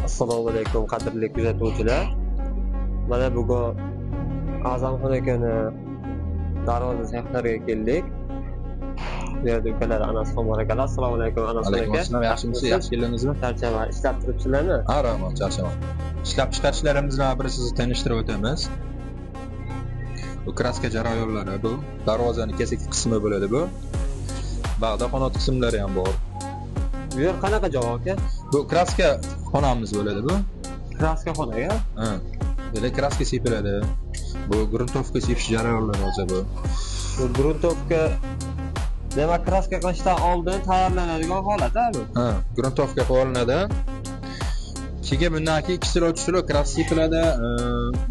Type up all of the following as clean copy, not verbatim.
Assalomu alaykum qadrli kuzatuvchilar. Mana bugun A'zamxon akani darvoza sexlariga keldik. Bu yerda ukalar Anas bor ekan. Assalomu alaykum Anas aka. Alaykum assalom. Yaxshimisiz? Yaxshi keldingizmi? Charchaman. Ishlab turibsizlarmi? Ha, rahmat, charchaman. Ishlab chiqarishlarimizni bir sizni tanishtirib o'tamiz. Bu kraska jarayonlari bu. Darvozaning kesik qismi bo'ladi bu. Bag'da qanot qismlari ham bor. Bu yer qanaqa joy aka? Bu kraska xonamiz bo'ladi bu. Kraska xonaga? Ha. Böyle kraska sepiladi. Bu gruntovka sepish jarayonlari hozir bu. Bu gruntovka demak kraska qilishdan oldin tayyorlanadigan holat-a bu? Ha, gruntovka qilinadi. Keyin bundan keyin kislochishlar kraska sepiladi,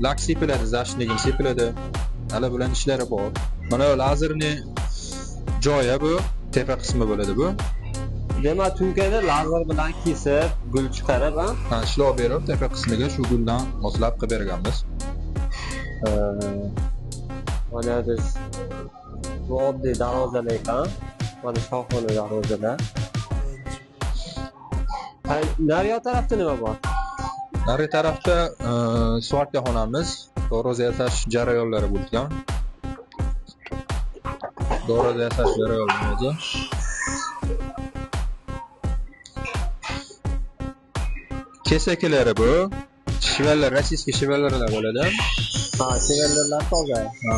lak sepiladi, zashnigim sepiladi. Hali bilan ishlari bor. Mana lazerni joyi bu, tepa qismi bo'ladi bu. Demak, tunkani lazer bilan kesib, gul chiqarib, ha, ishlov berib, tepa qismiga shu guldan moslab qilib berganmiz. Mana biz bu oddiy darvozalar ekan. Mana shohona darvozalar. Nariyoq tarafda nima bor? Nari tarafda suvarka xonamiz, darvoza yasash jarayonlari bo'lgan. Darvoza yasash jarayonlari. Kesaklari bu. Shivallar, rossiyskiy shivallarlar bo'ladi. Ha, shivallarlar toza. Ha.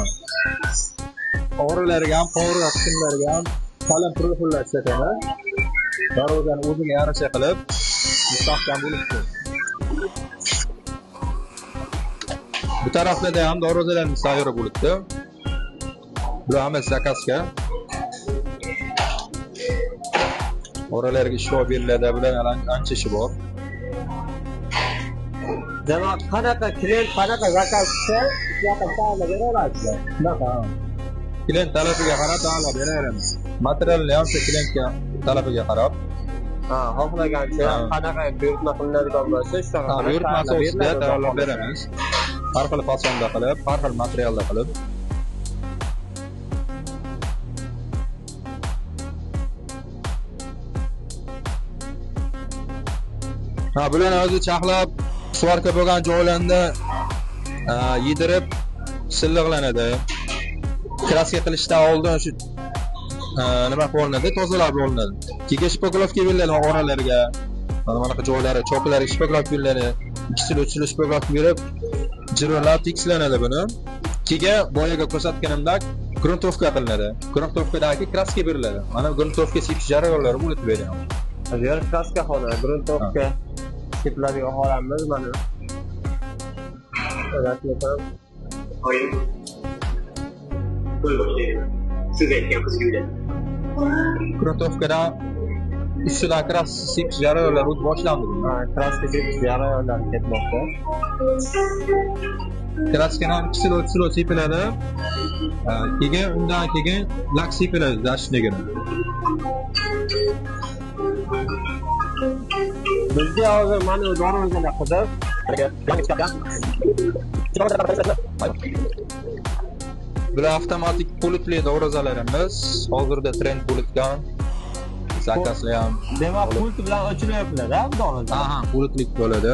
O'g'rilariga ham, qovurg'a qismlariga ham qalin profillar ishlatamiz. Darvozani o'ziga yarasha qilib, mustahkam bo'libdi. Bu taraflarda ham darvozalarimiz tayyor bo'libdi. Bu hammasi zakazga. O'g'rilariga ishlov beriladi, bular ancha ishi bor. Demak, qanaqa klient qanaqa zakaz qilsa, yoqib tayyorlab bera olasizlar. Shunaqa. Klient talabiga qarab tayyorlab beraveramiz. Materialni ham shu klientga talabiga qarab. Ha, xohlagancha qanaqa buyurtma qilinadigan bo'lsa, shunaqa buyurtma asosida tayyorlab beramiz. Har xil fasonda qilib, har xil materialda qilib. Ha, bularni o'zi chaqlab suvarka bo'lgan joylarni yedirib silliqlanadi. Kraska qilishdan oldin shu nima qilinadi? Tozalab olinadi. Keyin shpoklovka beriladi o'ralarga. Mana bunaqa joylari, cho'qlarga shpoklovka beriladi. Ikkisi shpoklovka berib, jirolab tekslanadi buni. Keyin boyaga ko'rsatganimdek gruntovka qilinadi. Gruntovkadagi kraska beriladi. Mana gruntovka sepish jarayonlari bo'lib beryapti. Bu yer kraska xona, gruntovka sepiladigan xonamiz mana. Rasmiy oyim. Siz aytgan qizga uylandi. Gruntovkada ustidan kraska sepish jarayonlari o'tib boshlandi. Ha, kraska sepish jarayonlari ketmoqda. Kraskadan kilo sepiladi. Keyin undan keyin lak sepiladi zashnigini. Bizga hozir mana bu darvozalar qilib, bular avtomatik pultli darvozalarimiz. Hozirda trend bo'lgan. Zakazlar ham. Demak, pult bilan ochilyapti-da bu darvoza. Ha, pultlik bo'ladi.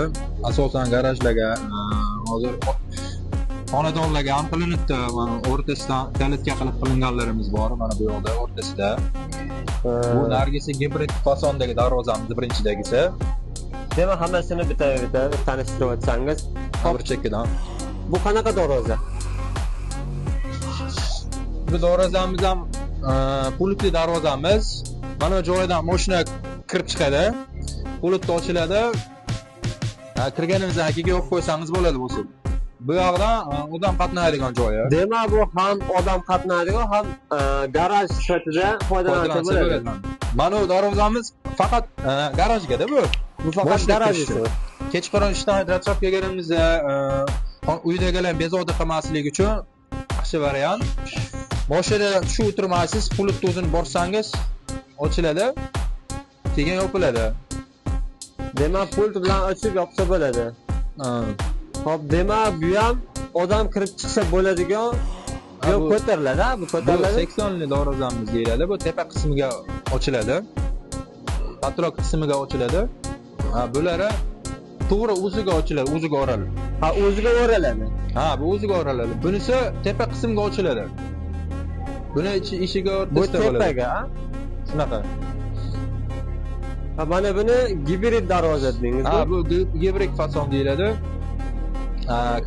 Asosan garajlarga, hozir xonadonlarga ham qilinibdi. Mana o'rtasidan kalitga qilib qilinganlarimiz bor, mana bu yoqda o'rtasida. Bu nargisi gibrid fasondagi darvozamiz birinchidagisi. Demak, hammasini bitta tanishtirib o'tsangiz, bir chekkadan. Bu qanaqa darvoza? Bu darvozamiz ham pultli darvozamiz. Mana joydan mashina kirib chiqadi. Pultni ochiladi. Kirganimizdan keyin yo'q qo'ysangiz bo'ladi bo'lsa. Bu yoqdan odam qatnaydigan joyi. Demak, bu ham odam qatnaydigan, ham garaj sifatida foydalansa bo'ladi. Mana bu darvozamiz faqat garajga-da bu. Bu faqat garaj uchun. Kechqurun ishdan haydab kelganimizda uydagilar bezovta qilmaslik uchun yaxshi variant. Boshida shu o'tirmaysiz, pultni o'zini borsangiz ochiladi, keyin yopiladi. Demak, pult bilan ochib yopsa bo'ladi. Xo'p, demak, bu ham odam kirib chiqsa bo'ladigan, yo ko'tariladi, bu ko'tariladi. Bu seksionli darvozamiz deyiladi. Bu tepa qismiga ochiladi. Patrok qismiga ochiladi. Bulara to'g'ri o'ziga ochiladi, o'ziga o'raladi. Ha, o'ziga o'raladi. Ha, bu o'ziga o'raladi. Bunisi tepa qismga ochiladi. Buni ishiga Bu o'rtasida bo'ladi. tepaga, ha? Shunaqa. Ha, mana buni gibrid darvoza dedingiz. Ha, bu gibrid fason deyiladi.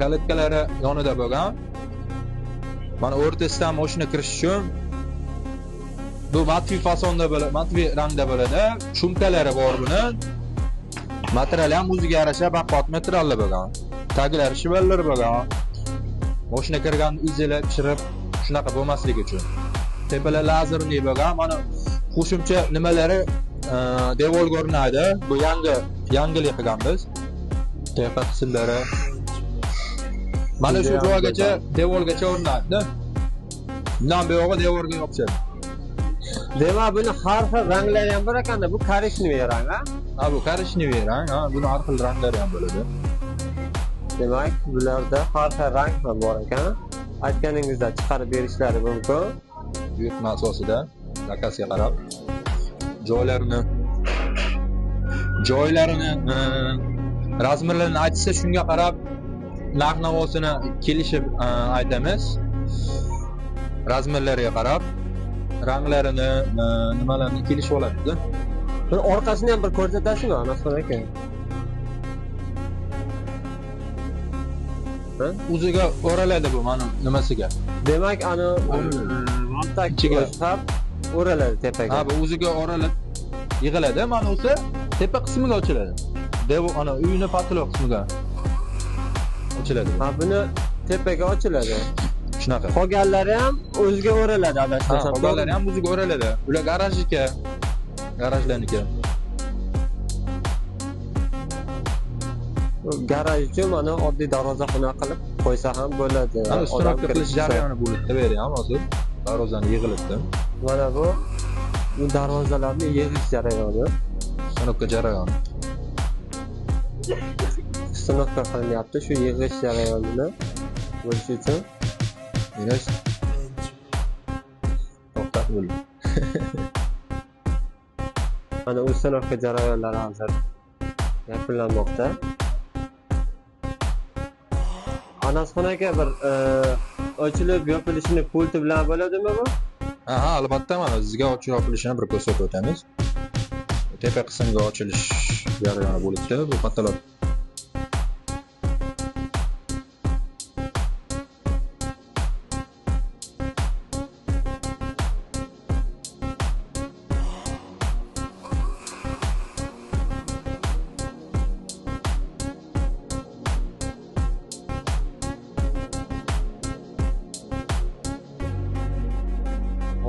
Kalitkalari yonida bo'lgan. Mana o'rtasidan mashina kirish uchun bu matvi fasonda bo'ladi, matvi rangda bo'ladi. Shumkalari bor buni. Material ham o'ziga yarasha baqot materiallar bo'lgan. Taglari shivallar bo'lgan. Mashina kirgan izlab chirib shunaqa bo'lmasligi uchun. Tepalar lazerli bo'lgan. Mana qo'shimcha nimalari devor ko'rinadi. Bu yangilik qilganmiz. Tepa qismlari. Mana shu joygacha devorgacha o'rnatdi. Bundan buyog'i devorga yopishadi. Demak, buni har xil ranglari ham bor ekan-da. Bu korishniy rang, ha? Ha, bu korishniy rang, ha, buni har xil ranglari ham bo'ladi. Demak, bularda har xil rang ham bor ekan. Aytganingizda chiqarib berishlari mumkin. Buyurtma asosida zakazga qarab joylarini razmerlarini aytsa shunga qarab narx-navosini kelishib aytamiz. Razmerlariga qarab ranglarini nimalarni kelishib oladi-da. Buni orqasini ham bir ko'rsatasizmi, Anasxon aka? O'ziga o'raladi bu mana nimasiga. Demak, ana montaj chiqib o'raladi tepaga. Ha, bu o'ziga o'ralib yig'iladi. Mana o'zi tepa qismiga ochiladi. Devo ana uyni patloq qismiga ochiladi. Ha, buni tepaga ochiladi. Shunaqa. Qolganlari ham o'ziga o'raladi, adashmasam. Qolganlari ham o'ziga o'raladi. Ular garajlarniki. Garaj uchun mana oddiy darvozaxona qilib qo'ysa ham bo'ladi. Ana ustonovka qilish jarayoni bo'lib beri ham hozir darvozani yig'ilibdi. Mana bu darvozalarni yig'ish jarayoni. Ustonovka jarayoni. Ustonovka qilinyapti, shu yig'ish jarayonini bo'lish uchun. Yig'ish. To'xtab bo'ldi. Mana ustonovka jarayonlari hozir yakunlanmoqda. Anasxon aka, bir ochilib yopilishini pulti bilan bo'ladimi bu? Ha, albatta mana sizga ochib yopilishini bir ko'rsatib o'tamiz. Tepa qismga ochilish jarayoni bo'libdi. Bu patolog.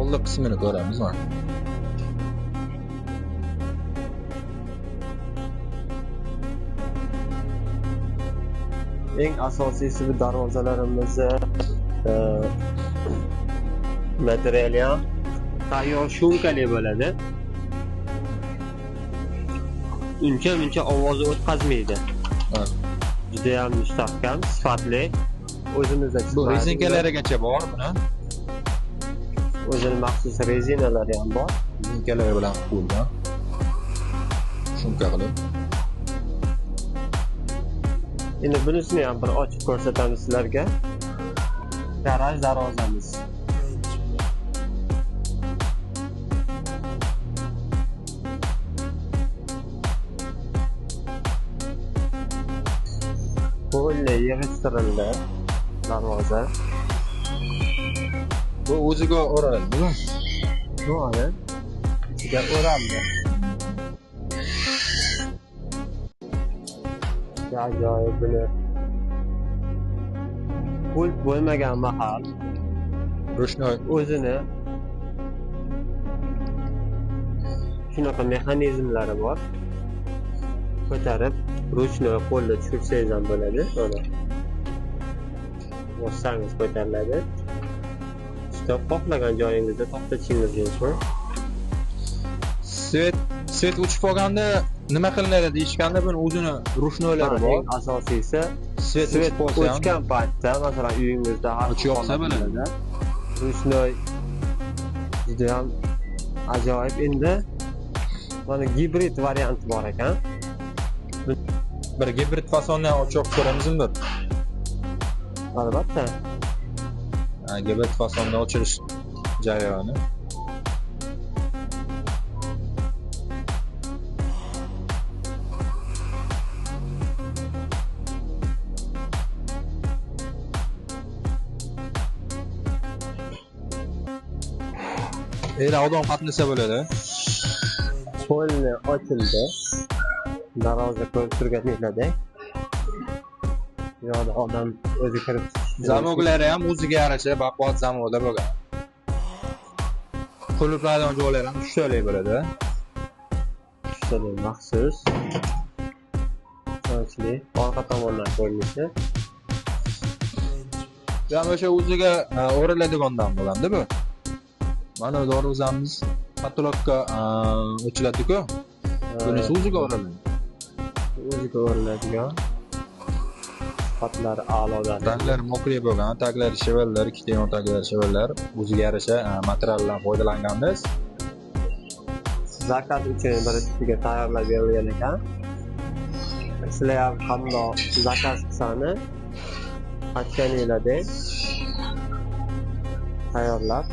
Old qismini ko'ramiz mana. Eng asosiysi bu darvozalarimizni materiali ham tayyor shumkali bo'ladi. Uncha ovozi o'tkazmaydi. Ha. Juda ham mustahkam, sifatli. O'zimizda Bu rezinkalarigacha bor buni. O'zining maxsus rezinalari ham bor. Rezinkalari bilan qo'yilgan. Shumka qilib. Endi bunisini ham bir ochib ko'rsatamiz sizlarga. Garaj darvozamiz. Qo'lli yig'ishtirildi darvoza. Bu o'ziga o'raladi. To'g'ri. Ichiga o'raldi. Ajoyib buni. Pult bo'lmagan mahal Rushnoy o'zini shunaqa mexanizmlari bor. Ko'tarib, ruchnoy qo'lda tushirsangiz ham bo'ladi. Mana. Bossangiz ko'tariladi. Stop xohlagan joyingizda to'xtatishingiz mumkin. Svet o'chib qolganda nima qilinadi deyishganda buni o'zini rushnoylari bor. Asosiysi Svet o'chgan paytda, masalan, uyingizda har o'chib yoqsa bo'ladi. Rushnoy juda ham ajoyib. Endi mana gibrid varianti bor ekan. bir gibrid fasondan ochib ko'ramizmi bir? Albatta. Gibrid fasonda ochilish jarayoni. Eğer odam qatnasa bo'ladi. Polni ochildi. Darvoza ko'rib turganinglarda. Yo'q, odam o'zi kirib Zamoglari ham o'ziga yarasha baquvvat zamoglar bo'lgan. Quluplardan joylari ham shunday bo'ladi. Shunday maxsus. Ochli, orqa tomondan ko'rinishi. Ham o'sha o'ziga o'riladigandan bo'ladi bu. Mana darvozamiz patologga ochiladi-ku. Bunisi o'ziga o'riladi. O'ziga o'riladigan. Xatlari a'lodan. Ranglar mokriy bo'lgan, taglari chevallar, ikkita yon taglari chevallar, o'ziga yarasha materialdan foydalanganmiz. Zakaz uchun bir sizga tayyorlab berilgan ekan. Sizlar ham qandoq zakaz qilsani aytganinglarda tayyorlab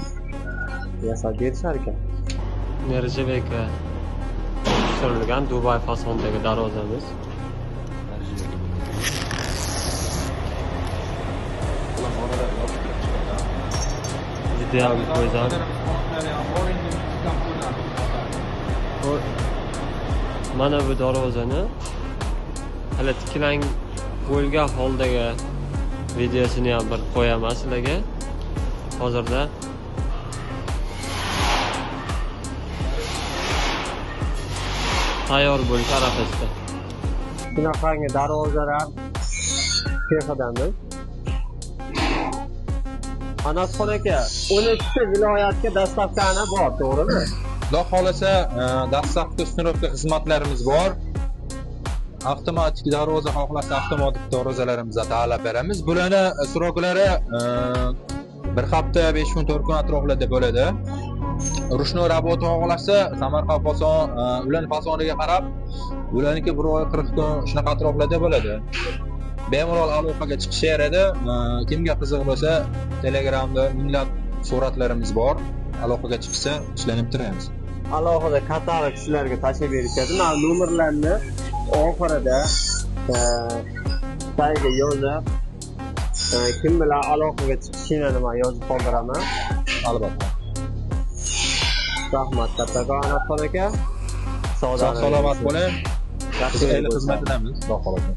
yasab berishar ekan. Mirjibeka tushirilgan Dubay fasonidagi darvozamiz. Judayam go'zal. Mana bu darvozani hali tiklang bo'lgan holdagi videosini ham bir qo'yaman sizlarga. Hozirda tayyor bo'lish arafasida. Bunaqangi darvozalar Texadamiz. Anasxon aka, 12 viloyatga dastavkani bor, to'g'rimi? Xudo xolasa, dastlabki ustunroqli xizmatlarimiz bor. Avtomatik darvoza xohlasa avtomatik darvozalarimizga ta'lab beramiz. Bularni so'roqlari bir hafta 5 kun 4 kun atrofida bo'ladi. Rushnoy rabota xohlasa, Samarqand fason, ularning fasoniga qarab, ularniki 1 oy 40 kun shunaqa atroflarda bo'ladi. Bemalol aloqaga chiqisharadi. Kimga qiziq bo'lsa, Telegramda minglab suratlarimiz bor. Aloqaga chiqsa, ishlanib turamiz. Alohida katalog sizlarga tashib berishadi. Mana nomerlarni oxirida saytga yozib, kim bilan aloqaga chiqishini men yozib qoldiraman. Albatta. Rahmat kattakon Anasxon aka. Sog' salomat bo'ling. Yaxshi xizmat qilamiz, xudo xolasa.